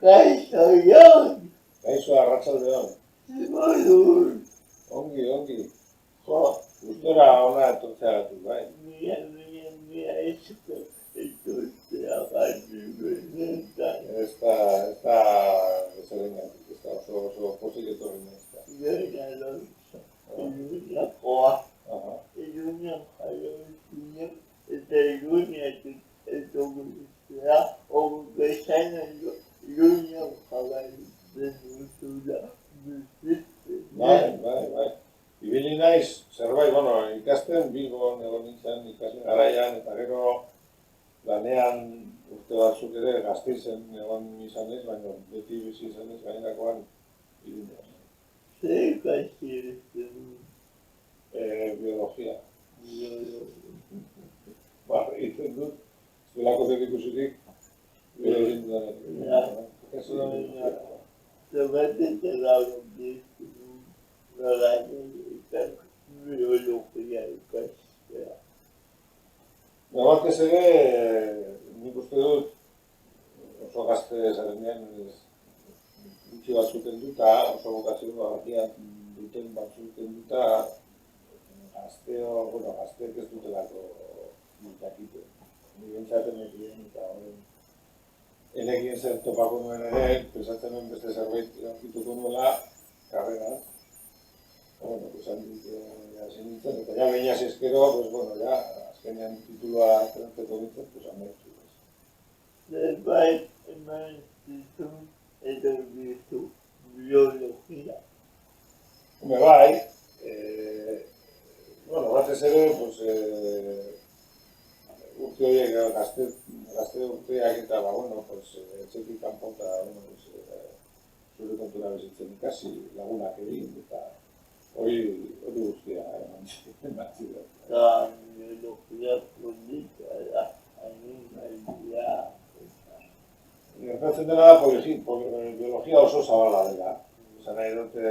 Kaixo, Jon! Kaixo, arratsaldeon. Zimodun! Ongi. Jo, Gustora ona etortzeagatik, bai. mia esko etortzea gati benetan. Ez da zerengatik, ez da oso pozik etorri nahizta. Jona Alonso, Iruñakoa. Aha. Iruñan jaio zinen, eta Iruñatik etortzea, bezain ondo Iruñan jarraitzen duzula bizitzen. Bai. Ibili naiz, zerbait, ikasten, Bilbon egon nintzen ikasle garaian, eta gero lanean urte batzuk ere Gasteizen egon izanez, baina beti bizi izanez gainerakoan Iruñan. Zer ikasi zen? Biologia. Egiten dut, zelako zer ikusirik, egin dudanetik. Zergatik dago bizitzu, zergatik biologia ikastea. Batez ere, nik uste dut, oso gazte zarenean, gutxi batzuk kenduta, oso bokazio batean duten batzuk kenduta, gazteek ez dutelako mutakite. Ni bentsaten ekien eta enekien zer topako nuen ere, pensatzen nuen beste zerbait aurkituko nuela, karreran. Hasi nintzen, eta ja behin hasi ezkero, azkenean titulua trentzeko nintzen, amaitu. Zerbait eman zizun edo bizu biologia. Bai, batez ere, urte horiek, gazte urteak eta, etxetik kanpo eta, zure kontura bezitzen ikasi, lagunak egin, eta hori guztia eman ziren. Eta biologia polita da, animalia. Gertatzen dela biologia oso zabala dela. Esan nahi dute,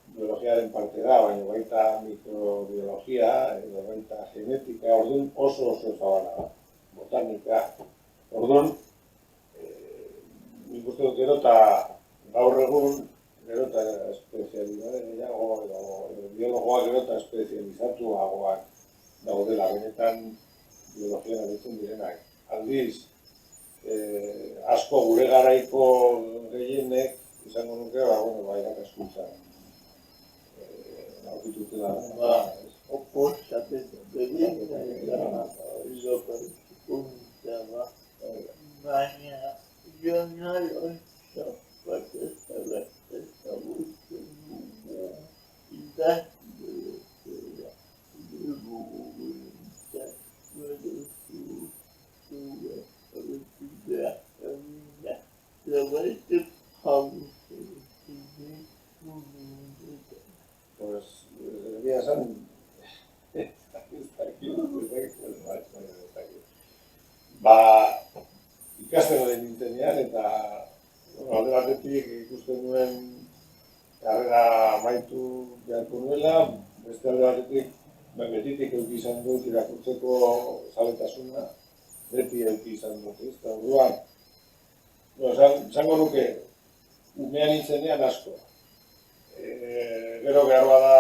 biologiaren parte da, baina baita mikrobiologia, edo baita genetika, orduan oso zabala da. Botanika. Orduan, nik uste dut gero eta gaur egun, gero eta espezialidade gehiago, edo biologoak gero eta espezializatuagoak daudela, benetan biologian aritzen direnak. Aldiz, asko gure garaiko gehienek, izango nuke, irakaskuntzan aurkitutela. Oposatzen gehienak da, irakaskuntza da. Baina, Jon Alonso bat ezagutzen dugu idazlea, duguntzat, zergatik jauzen zinen duguntzat. Egia esan, ikasten hori nintzenean, eta alde batetik ikusten nuen karrera amaitu beharko nuela, beste alde batetik betitik eduki izan dut irakurtzeko zaletasuna, beti eduki izan dut, ez da orduan. Zango nuke, umean nintzenean asko. Gero behar bada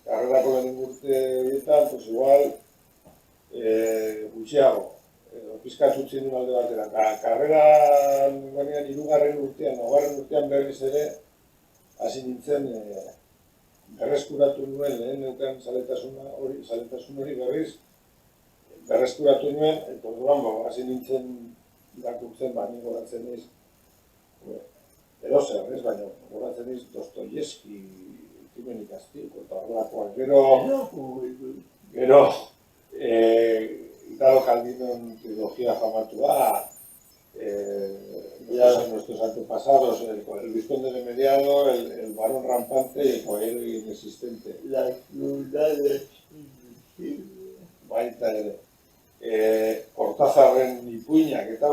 karrerako lehen urte horietan, igual gutxiago. Pizkat utzi duen alde batera. Karreran hirugarren urtean berriz ere hasi nintzen berreskuratu nuen lehen neukan zaletasun hori berriz berreskuratu nuen, eta orduan hasi nintzen irakurtzen, ni goratzen niz edozer, baina goratzen niz Dostoievski, Krimen ikastiko eta horrelakoak. Gero Italo Calvinoen trilogía famatua, nuestros antepasados, el Vizconde de Mediano, el Barón Rampante y el Caballero Inexistente. Las ciudades invisibles. Baita ere. Cortázarren ipuinak eta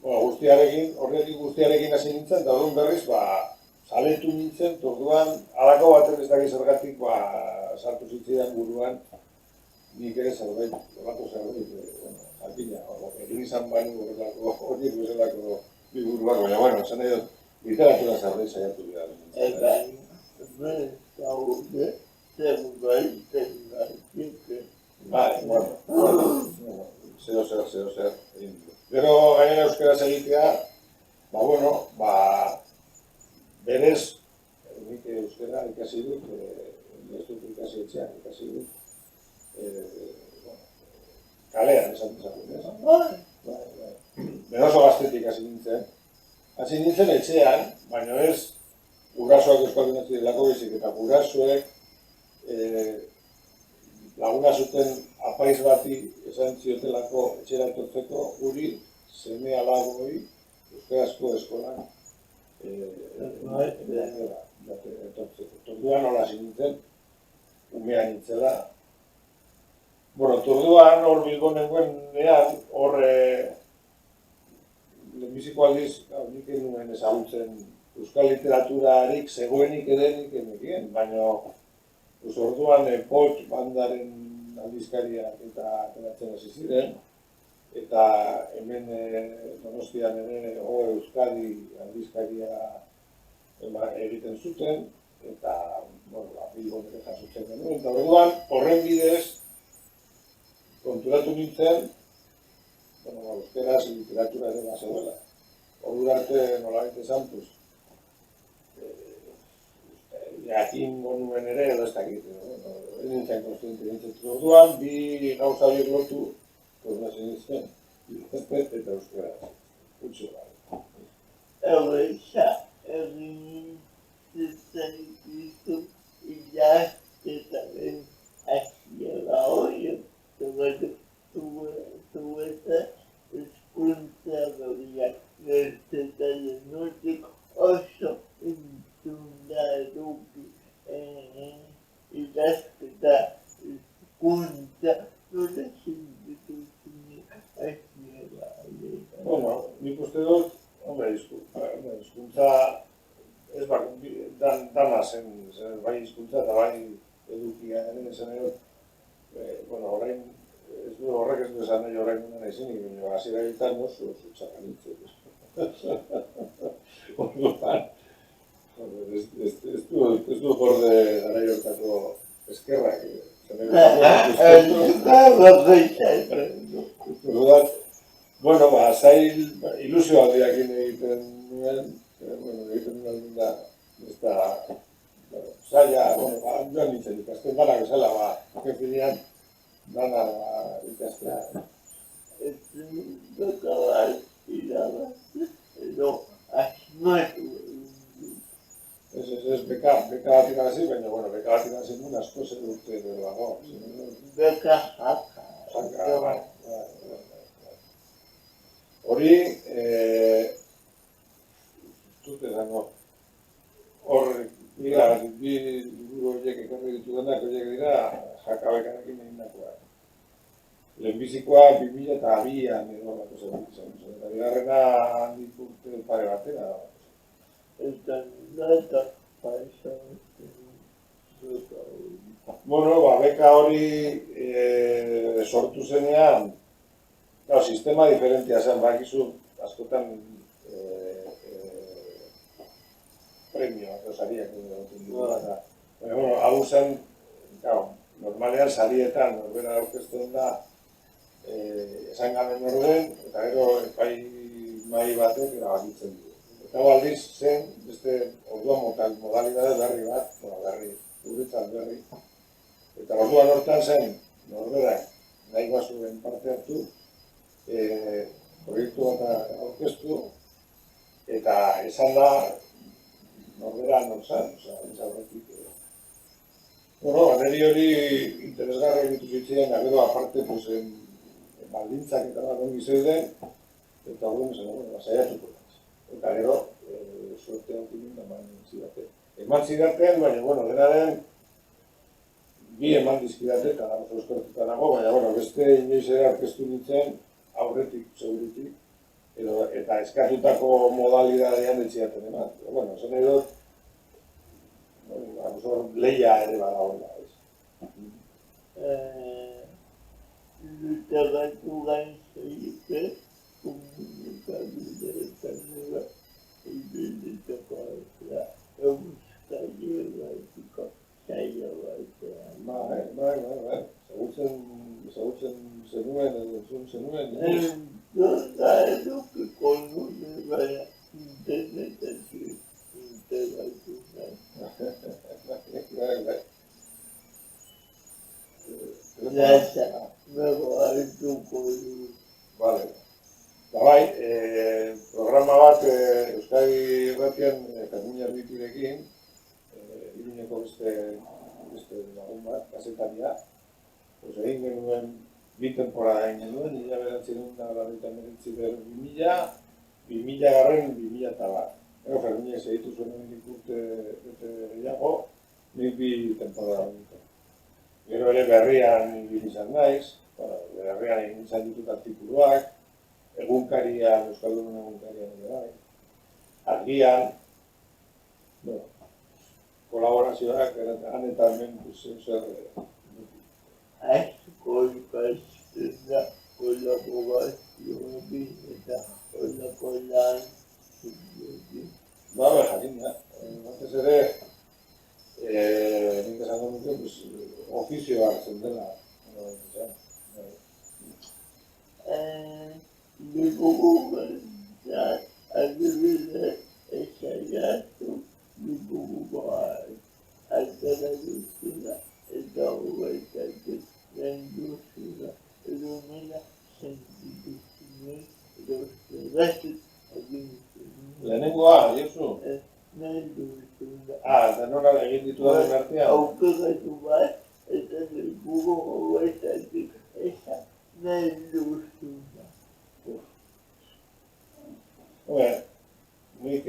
horretik guztiarekin hasi nintzen, eta orduan berriz, zaletu nintzen, orduan halako baten ez dakiz zergatik sartu zitzaidan buruan nik ere zerbait, horrako zerbait, jakina, egin izan banu horrelako, horiek bezalako liburuak, baina, bueno, esan nahi dut, literatura zerbait saiatu dira. Eta, gaude, zerbait, Bai, bueno, zeo zer, egin du. Gero, gainera euskaraz egitea, bueno, berez, nik euskara ikasi dut, ez dut ikasi etxean, ikasi dut, kalean esan dezagun, ez? Ben oso gaztetik hasi nintzen. Hasi nintzen etxean, baina ez gurasoak euskaldun ez direlako baizik, eta gurasoek laguna zuten apaiz bati esan ziotelako etxera etortzeko guri seme alaboi euskarazko eskolan etortzeko. Torduan hola hasi nintzen, umea nintzela. Bueno, Torduan hor Bilbon nengoenean, hor lehenbiziko aldiz, nik egin nuen ezagutzen euskal literaturarik zegoenik edenik enekien, baina orduan Pot bandaren aldizkariak eta ateratzen hasi ziren, eta hemen Donostian ere Euskadi aldizkaria egiten zuten, eta Bilbon ere jasotzen genuen, eta orduan horren bidez konturatu nintzen, euskaraz literatura ere bazegoela. Ordura arte nolabait esan, jakin nuen ere edo ez dakit. Ez nintzen konstiente nintzen. Orduan, bi gauza horiek lotu, hasi nintzen, eta euskaraz. Utsu gara. Horreza, egin ditu idazketaren hasiera horiek, zueta hezkuntza berriak gertetaren notik oso entzunda eduki idazketa hezkuntza nola sentitzen hasiera horiek. Bueno, nik uste dut, hizkuntza ez dana zen, bai hizkuntza eta bai edukia ere zen edo, orain horrek ez du esan nahi orain guna nahi zinik, baina hasiera egiten oso txakan nintzen. Orduan, ez du borde gara jortako eskerrak. Orduan, zail ilusio aldiakin egiten nuen, egiten nuen da, ez da, zaila, joan nintzen ikasten dara bezala, kefinean, dana ikastea. Ez dut irabaz, edo asmatu Ez beka bat irabazi, baina, beka bat irabazi nuen asko zer urte edo dago. beka jaka. Hori, dut esango, hor, bi liburu horiek ekarri ditudanak horiek dira jakabekarekin egindakoak. Lehenbizikoa 2002an edo bako zegoen izan. Eta bigarrena handik urte pare batera. Eta nata paisa Beka hori sortu zenean, sistema diferentia zen, bakizu askotan premioak edo sariak edo hau zen, normalean sarietan norbera aurkezten da esan gabe norden, eta gero epai mai batek erabakitzen du. Eta aldiz zen, beste orduan modalidade berri bat, guretzat berri. Eta orduan hortan zen, norberak nahi bazuen parte hartu, proiektu bat aurkeztu, eta esan da norbera nortzan, ez aurretik. Neri hori interesgarra egitu zitzen, gero aparte baldintzak eta bat ongi zeuden, eta orduan zen, saiatuko. Eta gero, suerte antinen eman zidaten. Eman zidaten, baina, dena den, bi eman dizkidate, eta oso eskortuta nago, baina, beste inoiz ere aurkeztu nintzen, aurretik, segurutik, eta eskatutako modalidadean etxiaten eman. Esan edo, lehia ere badagoela, ez? lutagatu gainzaipe komunikabideetan ere ibilitako da euskadi baitiko saio batean. Bai. Ezagutzen zenuen edo entzun zenuen. Entzunda edukiko nuen baina internetatik integratu nahi. Bai. Lasa, nago hartuko du. Vale. Bai, programa bat Euskadi Irratian Katalunia Arbitirekin, Iruñeko beste lagun bat, kazetaria, egin genuen bi temporada egin genuen, 1999 2000 2001. Ego Ferminek segitu zuen hemendik urte gehiago, nik bi temporada egin. Gero ere berrian ibili izan naiz, berrian egin izan ditut artikuluak, egunkarian, Euskaldunen egunkarian ere bai, argian, kolaborazioak, han eta hemen zer. Asko ikasten da kolaborazioekin eta holako lan zuziekin. Jakin da. Batez ere, nik esango nuke, ofizioak zen dela. Ditugu bentzat, adibidez, esaiatu ditugu atera duzuna eta hogeitatik lehenduzuna edo nena sentituzunez edo zerazik egin zuen. Lehenengoa, Josu? Nahi duzuna. Eta nola egin dituaren artean? Aukeratu bat eta ditugu hogeitatik eza nahi duzuna. Nik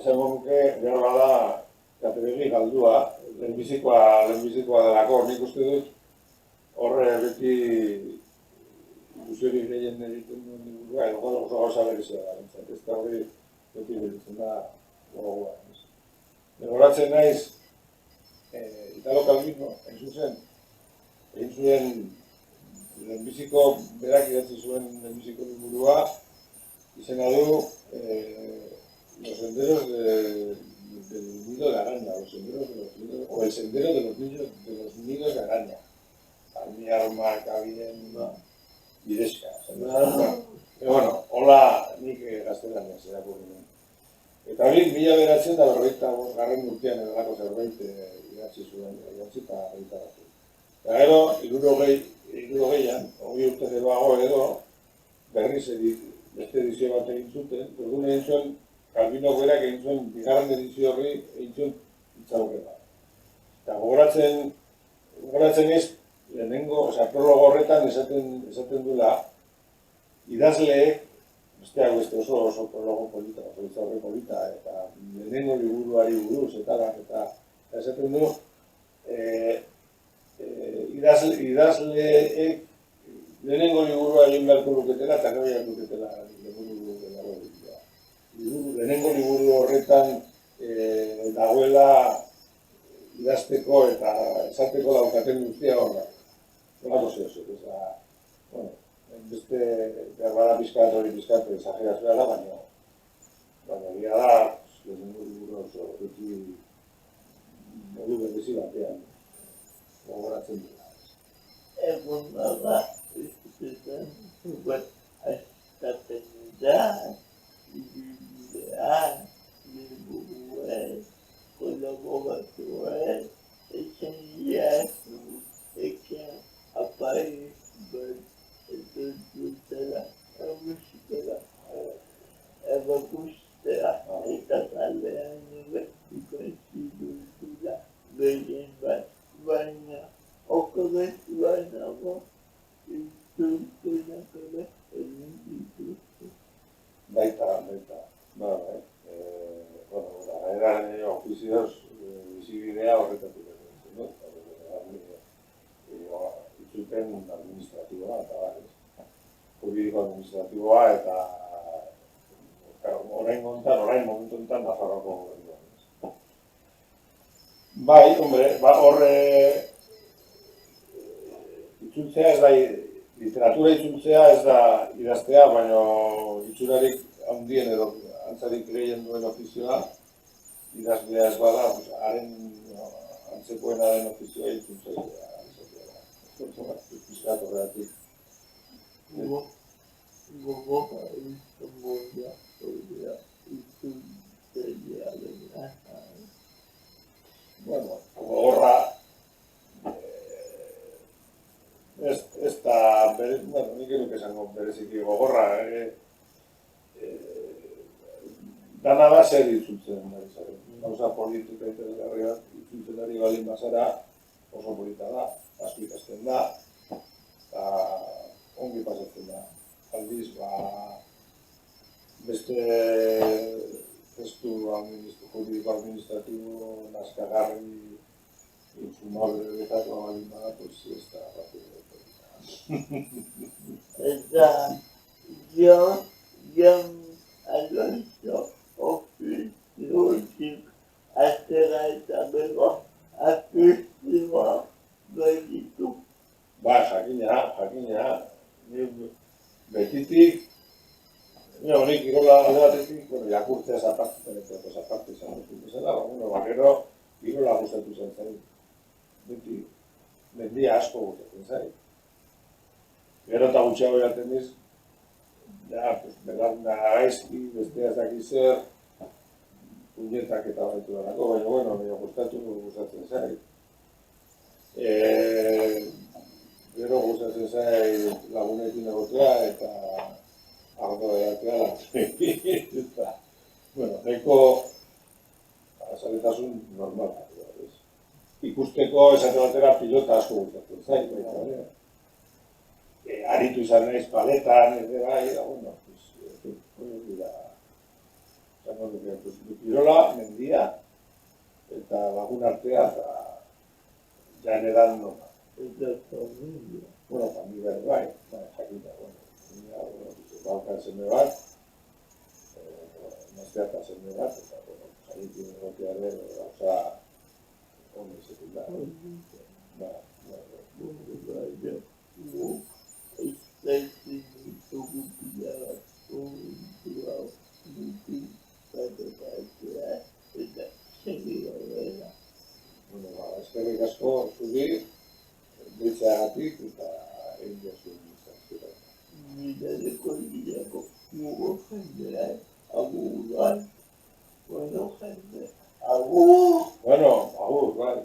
esango nuke behar bada kategori galdua, lehenbizikoa delako, nik uste dut horre beti ilusiorik gehien egiten duen liburua, edo oso gauza berezia da, ez da hori beti beritzen da gogoa. Gogoratzen naiz, Italo Calvino, egin zuen lehenbiziko, berak idatzi zuen lehenbiziko liburua, izena du Los senderos del nido de araña, o el sendero de los nidos de araña. Armiarma, kabien, bidezka. Hola, nik gaztelaniaz irakurri nuen. Eta hori, 1945 urtean edalako zerbait idatzi zuen, idatzi eta argitaratu. Eta gero, 60an, 20 urte geroago edo, berriz beste edizio bat egin zuten, orduan egin zuen, Calvino berak egin zuen, bigarren edizio horri egin zuen itxaurrera. Eta gogoratzen ez, lehenengo, prologo horretan esaten duela, idazleek, besteak beste oso prologo polita, oso itxaurre polita, eta lehenengo liburuari buruz, eta esaten du, idazleek lehenengo liburua egin beharko luketela, eta gero egin luketela lehenengo liburu horretan dagoela idazteko eta esateko daukaten guztia horra. Horako zehose, beste berbada pizkat exagerazioa da, baina egia da, lehenengo liburu oso beti modu berezi batean gogoratzen dira. Egun bada, iztetan zuen aizkaten da, idean, liburuez, kolaboratuez, esaiatu, ekan apaiz bat, dutela, egusikela, ebakustea, eta zalean ere, ikusi dutela, gehien bat, baina, okoretu bainago, izturtenak ere, egin dituzte. Baita. Eran ofizioz bizibidea horretatik egin, itzulpen administratiboa eta juridiko administratiboa eta orain momentu enten Nafarroako gobernua. Bai, horre itzultzea ez da, literatura itzultzea ez da idaztea, baina itxurarik handien edo antzarik gehien duen ofizioa, idazlea ez bada, haren antzekoena den ofizioa itzultzea. Pizkat horregatik. Gogoja izango da, itzultzailea dena. Bueno, gogorra ez da, bueno, nik enuke esango bereziki gogorra, dana da zer itzultzen ari zaren. Gauza politika interesgarria itzultzen ari balin bazara oso polita da, asko ikasten da, eta ongi pasatzen da. Aldiz, beste testu juridiko administratibo nazkagarri infumable betako balin bada, pues ez da batu Eta Jon Alonso ofiziotik atera eta bego afizioa baitu. Jakina. Betitik, honik kirola alde batetik, jakurtzea zaparte izan dut bezala, gero kirola gustatu zen zait. Beti, mendia asko gustatzen zait. Gero eta gutxiago jaten diz, gaizki, bestea ez dakiz zer, puñetak eta baitu darako, baina gustatzen zait. Gero gustatzen zait lagunekin egotea eta ardo edatea lagunekin. Nahiko azaletasun normal. Ikusteko esate batera pilota asko gustatzen zait. Aritu izan naiz paletan, kirola, mendia eta lagun artea eta janeran noma. Eta familia. Familia bai, jakina, baukan zeme bat, emaztea eta zeme bat, eta jaikin egotea ere, gauza ondo izaten da. Ezaitzen ditugu pila bat kontua dutu batetatzea eta segi gaudela. Eskerrik asko zuri, ditzeagatik eta egin jazuen izan. Mirareko hilako mugo jendea, agur bat, bueno jende, agur! Bueno, agur, bai.